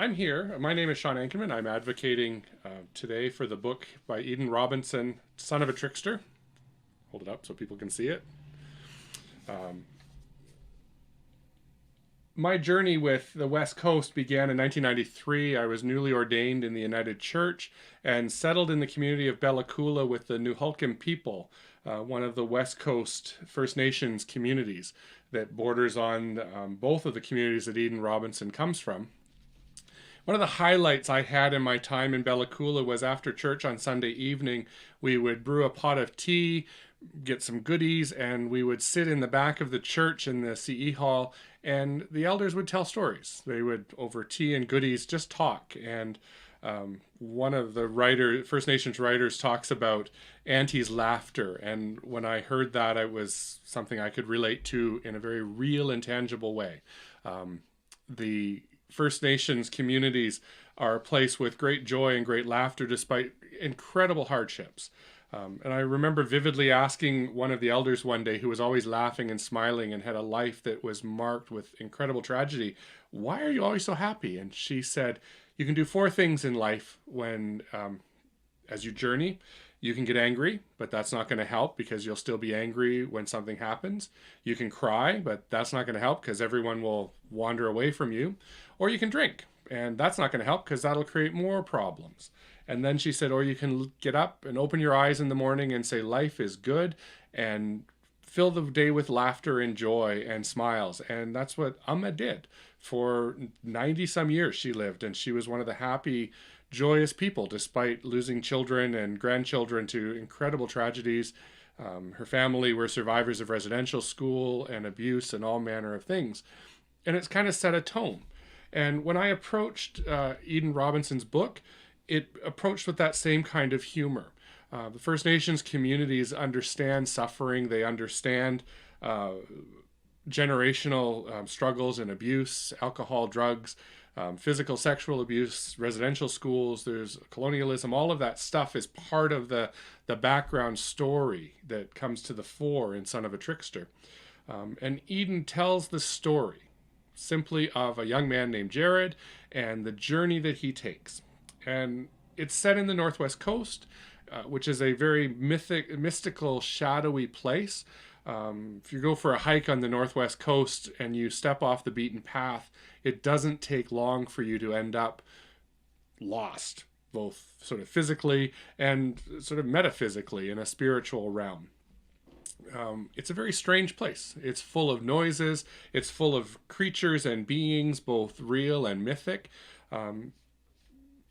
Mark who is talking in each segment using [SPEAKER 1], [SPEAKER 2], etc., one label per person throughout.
[SPEAKER 1] I'm here. My name is Shawn Ankenmann. I'm advocating today for the book by Eden Robinson, Son of a Trickster. Hold it up so people can see it. Um, my journey with the West Coast began in 1993. I was newly ordained in the United Church and settled in the community of Bella Coola with the Newhalkin people, one of the West Coast First Nations communities that borders on both of the communities that Eden Robinson comes from. One of the highlights I had in my time in Bella Coola was after church on Sunday evening, we would brew a pot of tea, get some goodies, and we would sit in the back of the church in the CE hall, and the elders would tell stories. They would, over tea and goodies, just talk. And one of the First Nations writers talks about Auntie's laughter. And when I heard that, it was something I could relate to in a very real and tangible way. The First Nations communities are a place with great joy and great laughter despite incredible hardships. And I remember vividly asking one of the elders one day, who was always laughing and smiling and had a life that was marked with incredible tragedy, "Why are you always so happy?" And she said, "You can do four things in life when, as you journey. You can get angry, but that's not going to help because you'll still be angry when something happens. You can cry, but that's not going to help because everyone will wander away from you. Or you can drink, and that's not going to help because that'll create more problems." And then she said, or you can get up and open your eyes in the morning and say, life is good, and fill the day with laughter and joy and smiles. And that's what Amma did. For 90 some years she lived, and she was one of the happy, joyous people despite losing children and grandchildren to incredible tragedies. Her family were survivors of residential school and abuse and all manner of things. And it's kind of set a tone. And when I approached Eden Robinson's book, it approached with that same kind of humor. The First Nations communities understand suffering. They understand generational struggles and abuse, alcohol, drugs, physical, sexual abuse, residential schools, there's colonialism. All of that stuff is part of the background story that comes to the fore in Son of a Trickster. And Eden tells the story simply of a young man named Jared and the journey that he takes. And it's set in the Northwest Coast, which is a very mystical, shadowy place. If you go for a hike on the Northwest Coast and you step off the beaten path, it doesn't take long for you to end up lost, both sort of physically and sort of metaphysically in a spiritual realm. It's a very strange place. It's full of noises. It's full of creatures and beings, both real and mythic.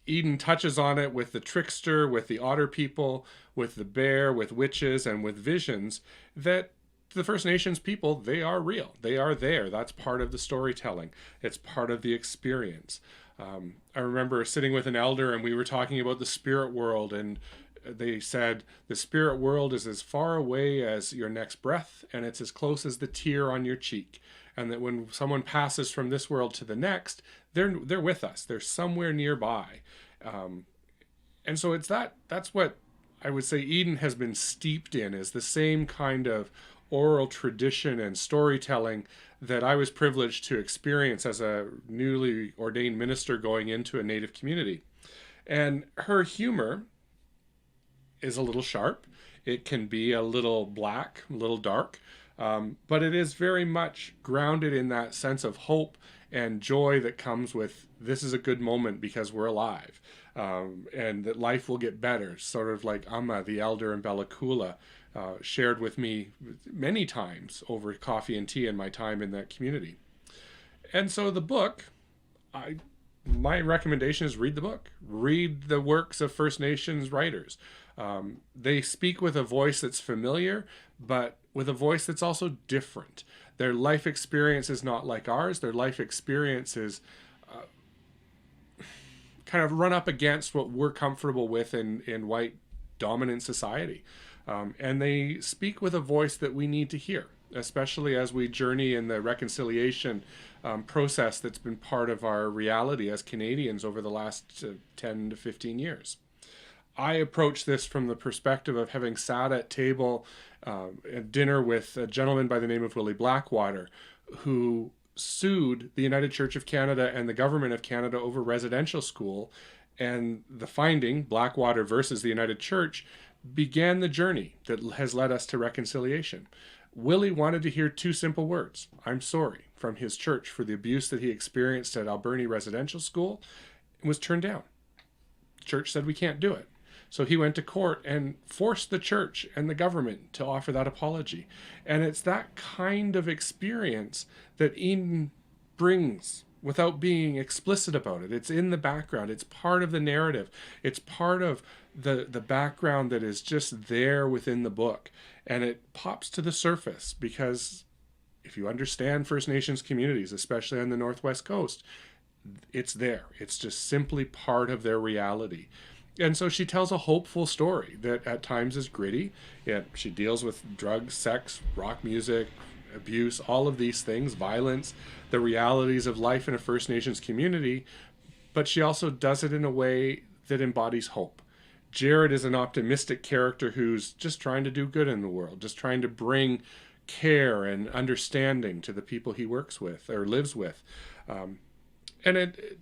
[SPEAKER 1] Eden touches on it with the trickster, with the otter people, with the bear, with witches, and with visions, that the First Nations people, they are real. They are there. That's part of the storytelling. It's part of the experience. I remember sitting with an elder and we were talking about the spirit world, and they said the spirit world is as far away as your next breath, and it's as close as the tear on your cheek. And that when someone passes from this world to the next, they're with us. They're somewhere nearby. And so that's what I would say Eden has been steeped in, is the same kind of oral tradition and storytelling that I was privileged to experience as a newly ordained minister going into a Native community. And her humor is a little sharp. It can be a little black, a little dark, but it is very much grounded in that sense of hope and joy that comes with this is a good moment because we're alive, and that life will get better, sort of like Amma, the elder in Bella Coola, shared with me many times over coffee and tea in my time in that community. And so the book, my recommendation is read the book. Read the works of First Nations writers. They speak with a voice that's familiar, but with a voice that's also different. Their life experience is not like ours. Their life experience is kind of run up against what we're comfortable with in white dominant society. And they speak with a voice that we need to hear, especially as we journey in the reconciliation process that's been part of our reality as Canadians over the last 10 to 15 years. I approach this from the perspective of having sat at table at dinner with a gentleman by the name of Willie Blackwater, who sued the United Church of Canada and the government of Canada over residential school, and the finding, Blackwater versus the United Church, began the journey that has led us to reconciliation. Willie wanted to hear two simple words, "I'm sorry," from his church for the abuse that he experienced at Alberni Residential School, and was turned down. The church said, "We can't do it." So he went to court and forced the church and the government to offer that apology. And it's that kind of experience that Eden brings without being explicit about it. It's in the background. It's part of the narrative. It's part of the background that is just there within the book. And it pops to the surface because if you understand First Nations communities, especially on the Northwest Coast, it's there. It's just simply part of their reality. And so she tells a hopeful story that at times is gritty. Yeah, she deals with drugs, sex, rock music, abuse, all of these things, violence, the realities of life in a First Nations community. But she also does it in a way that embodies hope. Jared is an optimistic character who's just trying to do good in the world, just trying to bring care and understanding to the people he works with or lives with. And it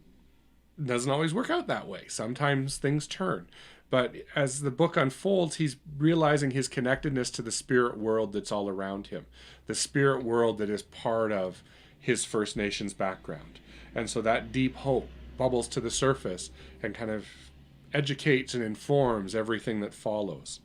[SPEAKER 1] doesn't always work out that way. Sometimes things turn. But as the book unfolds, he's realizing his connectedness to the spirit world that's all around him, the spirit world that is part of his First Nations background. And so that deep hope bubbles to the surface and kind of educates and informs everything that follows.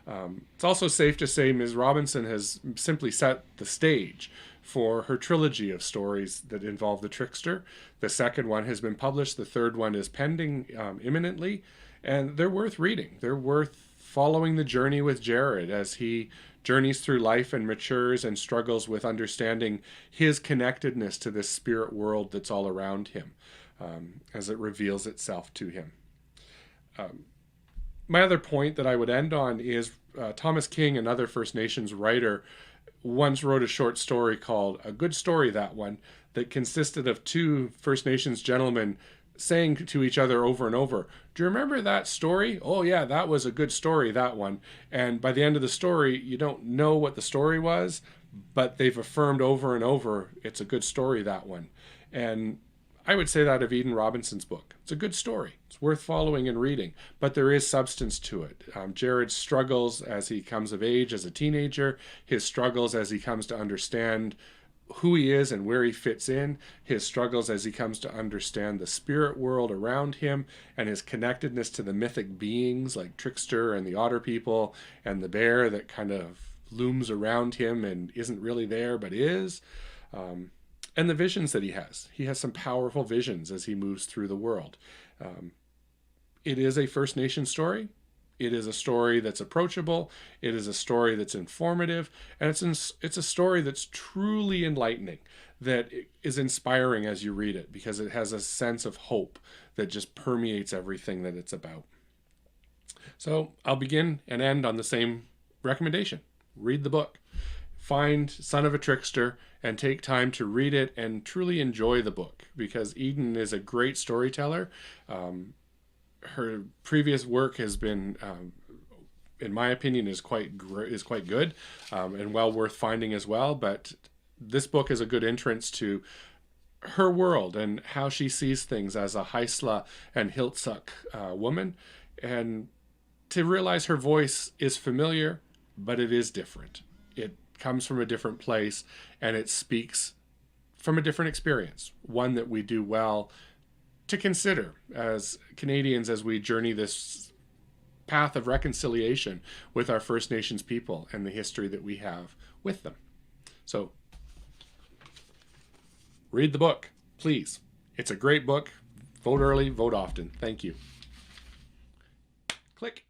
[SPEAKER 1] It's also safe to say Ms. Robinson has simply set the stage for her trilogy of stories that involve the Trickster. The second one has been published. The third one is pending imminently. And they're worth reading. They're worth following the journey with Jared as he journeys through life and matures and struggles with understanding his connectedness to this spirit world that's all around him as it reveals itself to him. My other point that I would end on is Thomas King, another First Nations writer, once wrote a short story called A Good Story, that one, that consisted of two First Nations gentlemen saying to each other over and over, "Do you remember that story? Oh yeah, that was a good story, that one." And by the end of the story, you don't know what the story was, but they've affirmed over and over, it's a good story, that one. And I would say that of Eden Robinson's book. It's a good story. It's worth following and reading, but there is substance to it. Jared struggles as he comes of age as a teenager, his struggles as he comes to understand who he is and where he fits in, his struggles as he comes to understand the spirit world around him, and his connectedness to the mythic beings like Trickster and the otter people and the bear that kind of looms around him and isn't really there but is. And the visions that he has. He has some powerful visions as he moves through the world. It is a First Nation story. It is a story that's approachable. It is a story that's informative. And it's a story that's truly enlightening, that is inspiring as you read it, because it has a sense of hope that just permeates everything that it's about. So I'll begin and end on the same recommendation. Read the book. Find Son of a Trickster and take time to read it and truly enjoy the book, because Eden is a great storyteller. Her previous work has been, in my opinion, is quite good and well worth finding as well. But this book is a good entrance to her world and how she sees things as a Haisla and Hiltsuk woman, and to realize her voice is familiar, but it is different. It comes from a different place, and it speaks from a different experience, one that we do well to consider as Canadians as we journey this path of reconciliation with our First Nations people and the history that we have with them. So read the book, please. It's a great book. Vote early, vote often. Thank you. Click.